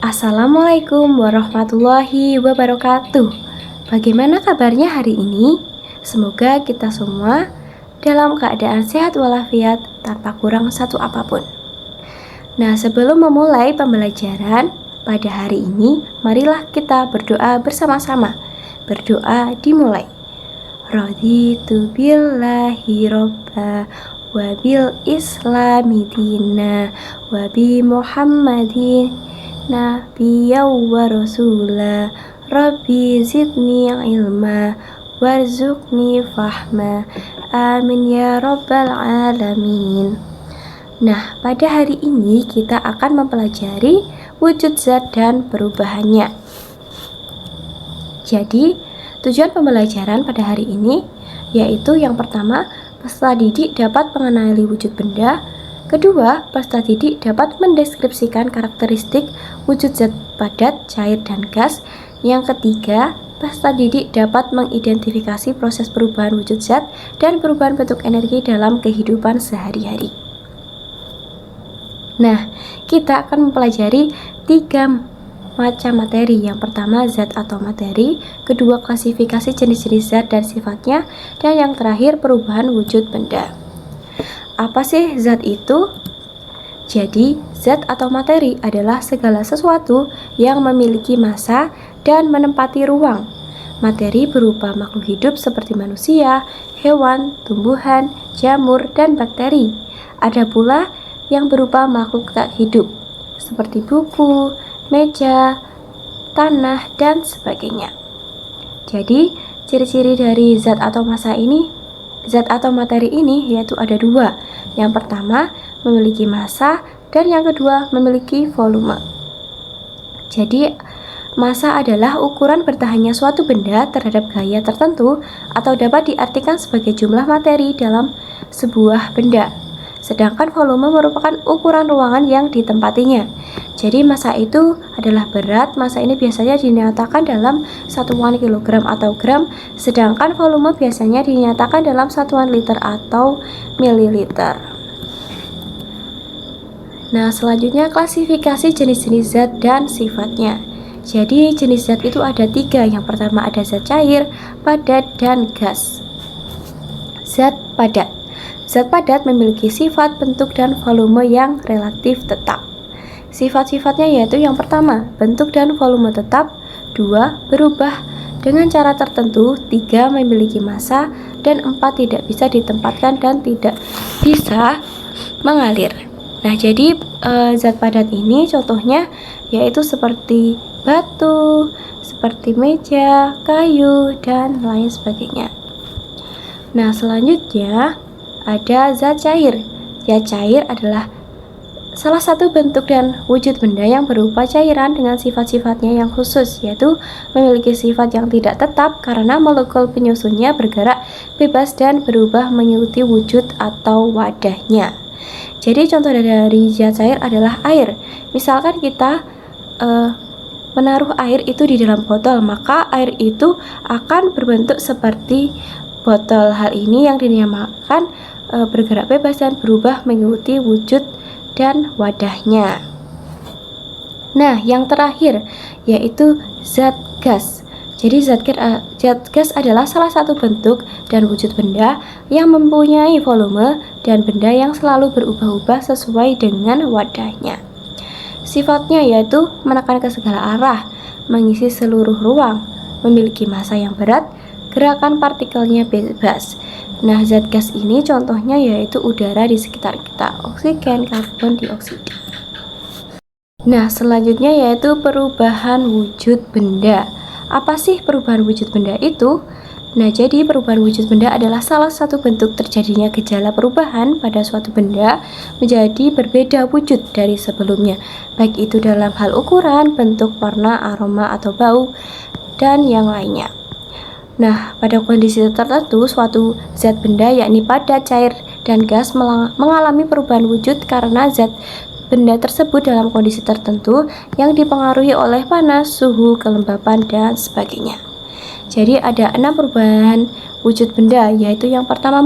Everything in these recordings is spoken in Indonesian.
Assalamualaikum warahmatullahi wabarakatuh. Bagaimana kabarnya hari ini? Semoga kita semua dalam keadaan sehat walafiat tanpa kurang satu apapun. Nah, sebelum memulai pembelajaran pada hari ini, marilah kita berdoa bersama-sama. Berdoa dimulai. Raditu billahi robba wa bil islami dina wa bi muhammadin Nabiya wa rasula Rabbi zidni ilma warzuqni fahma amin ya rabbal alamin. Nah, pada hari ini kita akan mempelajari wujud zat dan perubahannya. Jadi, tujuan pembelajaran pada hari ini yaitu yang pertama, peserta didik dapat mengenali wujud benda. Kedua, peserta didik dapat mendeskripsikan karakteristik wujud zat padat, cair, dan gas. Yang ketiga, peserta didik dapat mengidentifikasi proses perubahan wujud zat dan perubahan bentuk energi dalam kehidupan sehari-hari. Nah, kita akan mempelajari 3 macam materi. Yang pertama, zat atau materi. Kedua, klasifikasi jenis-jenis zat dan sifatnya. Dan yang terakhir, perubahan wujud benda. Apa sih zat itu? Jadi, zat atau materi adalah segala sesuatu yang memiliki massa dan menempati ruang. Materi berupa makhluk hidup seperti manusia, hewan, tumbuhan, jamur, dan bakteri. Ada pula yang berupa makhluk tak hidup, seperti buku, meja, tanah, dan sebagainya. Jadi, ciri-ciri dari zat atau materi ini yaitu ada 2. Yang pertama, memiliki massa, dan yang kedua, memiliki volume. Jadi, massa adalah ukuran bertahannya suatu benda terhadap gaya tertentu atau dapat diartikan sebagai jumlah materi dalam sebuah benda. Sedangkan volume merupakan ukuran ruangan yang ditempatinya. Jadi massa itu adalah berat. Massa ini biasanya dinyatakan dalam satuan kilogram atau gram, sedangkan volume biasanya dinyatakan dalam satuan liter atau mililiter. Nah, selanjutnya klasifikasi jenis-jenis zat dan sifatnya. Jadi jenis zat itu ada 3. Yang pertama ada zat cair, padat, dan gas. Zat padat. Zat padat memiliki sifat, bentuk, dan volume yang relatif tetap. Sifat-sifatnya yaitu yang pertama, bentuk dan volume tetap. 2, berubah dengan cara tertentu. 3, memiliki massa. Dan 4, tidak bisa ditempatkan dan tidak bisa mengalir. Nah, jadi zat padat ini contohnya yaitu seperti batu, seperti meja, kayu, dan lain sebagainya. Nah, selanjutnya ada zat cair. Zat cair adalah salah satu bentuk dan wujud benda yang berupa cairan dengan sifat-sifatnya yang khusus, yaitu memiliki sifat yang tidak tetap karena molekul penyusunnya bergerak bebas dan berubah mengikuti wujud atau wadahnya. Jadi contoh dari zat cair adalah air. Misalkan kita menaruh air itu di dalam botol, maka air itu akan berbentuk seperti botol. Hal ini yang dinamakan bergerak bebas dan berubah mengikuti wujud dan wadahnya. Nah, yang terakhir yaitu zat gas. Jadi zat gas adalah salah satu bentuk dan wujud benda yang mempunyai volume dan benda yang selalu berubah-ubah sesuai dengan wadahnya. Sifatnya yaitu menekan ke segala arah, mengisi seluruh ruang, memiliki massa yang berat, gerakan partikelnya bebas. Nah, zat gas ini contohnya yaitu udara di sekitar kita, oksigen, karbon dioksida. Nah, selanjutnya yaitu perubahan wujud benda. Apa sih perubahan wujud benda itu? Nah, jadi perubahan wujud benda adalah salah satu bentuk terjadinya gejala perubahan pada suatu benda menjadi berbeda wujud dari sebelumnya, baik itu dalam hal ukuran, bentuk, warna, aroma, atau bau, dan yang lainnya. Nah, pada kondisi tertentu, suatu zat benda yakni padat, cair, dan gas mengalami perubahan wujud karena zat benda tersebut dalam kondisi tertentu yang dipengaruhi oleh panas, suhu, kelembapan, dan sebagainya. Jadi ada 6 perubahan wujud benda, yaitu yang pertama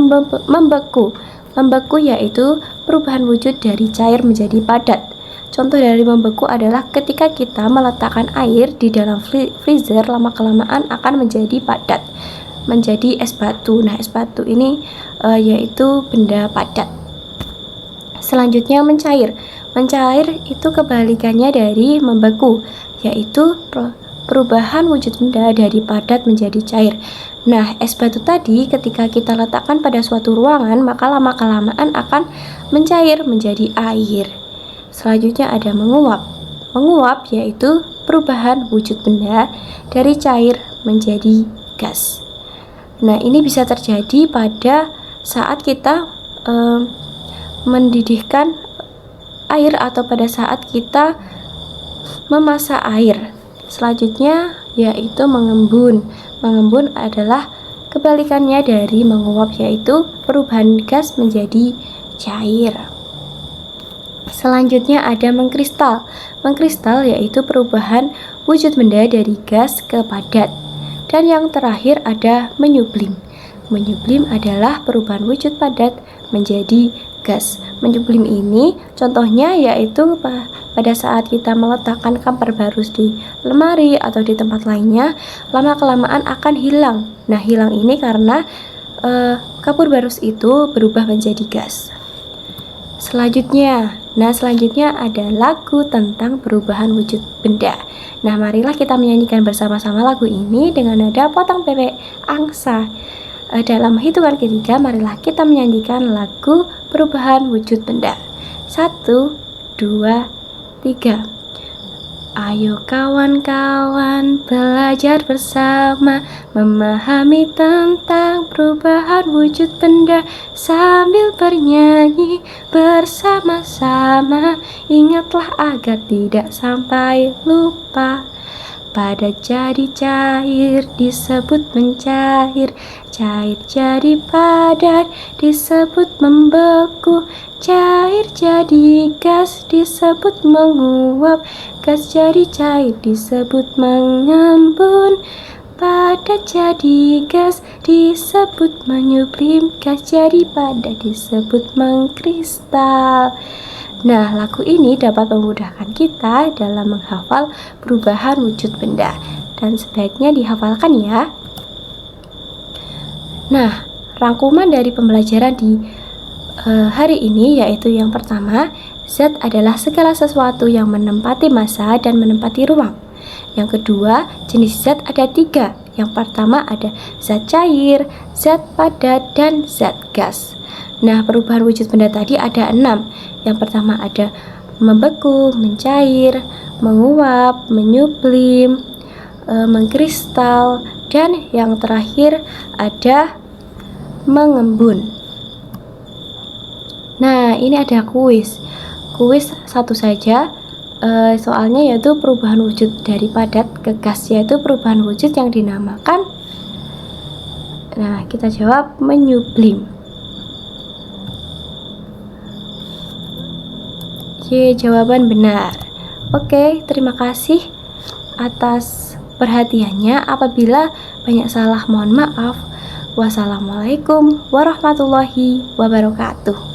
membeku. Membeku yaitu perubahan wujud dari cair menjadi padat. Contoh dari membeku adalah ketika kita meletakkan air di dalam freezer, lama-kelamaan akan menjadi padat, menjadi es batu. Nah, es batu ini yaitu benda padat. Selanjutnya mencair. Mencair itu kebalikannya dari membeku, yaitu perubahan wujud benda dari padat menjadi cair. Nah, es batu tadi ketika kita letakkan pada suatu ruangan, maka lama-kelamaan akan mencair menjadi air. Selanjutnya ada menguap. Menguap yaitu perubahan wujud benda dari cair menjadi gas. Nah, ini bisa terjadi pada saat kita mendidihkan air atau pada saat kita memasak air. Selanjutnya yaitu mengembun. Mengembun adalah kebalikannya dari menguap, yaitu perubahan gas menjadi cair. Selanjutnya ada mengkristal. Mengkristal yaitu perubahan wujud benda dari gas ke padat. Dan yang terakhir ada menyublim. Menyublim adalah perubahan wujud padat menjadi gas. Menyublim ini contohnya yaitu pada saat kita meletakkan kamper barus di lemari atau di tempat lainnya, lama-kelamaan akan hilang. Nah, hilang ini karena kapur barus itu berubah menjadi gas. Selanjutnya ada lagu tentang perubahan wujud benda. Nah, marilah kita menyanyikan bersama-sama lagu ini dengan nada potong pepek angsa. Dalam hitungan ketiga, marilah kita menyanyikan lagu perubahan wujud benda. 1, 2, 3. Ayo kawan-kawan belajar bersama, memahami tentang perubahan wujud benda sambil bernyanyi bersama-sama. Ingatlah agar tidak sampai lupa. Padat jadi cair disebut mencair, cair jadi padat disebut membeku, cair jadi gas disebut menguap, gas jadi cair disebut mengembun, padat jadi gas disebut menyublim, gas jadi padat disebut mengkristal. Nah, lagu ini dapat memudahkan kita dalam menghafal perubahan wujud benda dan sebaiknya dihafalkan ya. Nah, rangkuman dari pembelajaran di hari ini yaitu yang pertama, zat adalah segala sesuatu yang menempati massa dan menempati ruang. Yang kedua, jenis zat ada 3. Yang pertama ada zat cair, zat padat, dan zat gas. Nah, perubahan wujud benda tadi ada 6. Yang pertama ada membeku, mencair, menguap, menyublim, mengkristal, dan yang terakhir ada mengembun. Nah, ini ada kuis satu saja, soalnya yaitu perubahan wujud dari padat ke gas, yaitu perubahan wujud yang dinamakan, nah kita jawab menyublim. Jawaban benar. Oke, terima kasih atas perhatiannya. Apabila banyak salah, mohon maaf. Wassalamualaikum warahmatullahi wabarakatuh.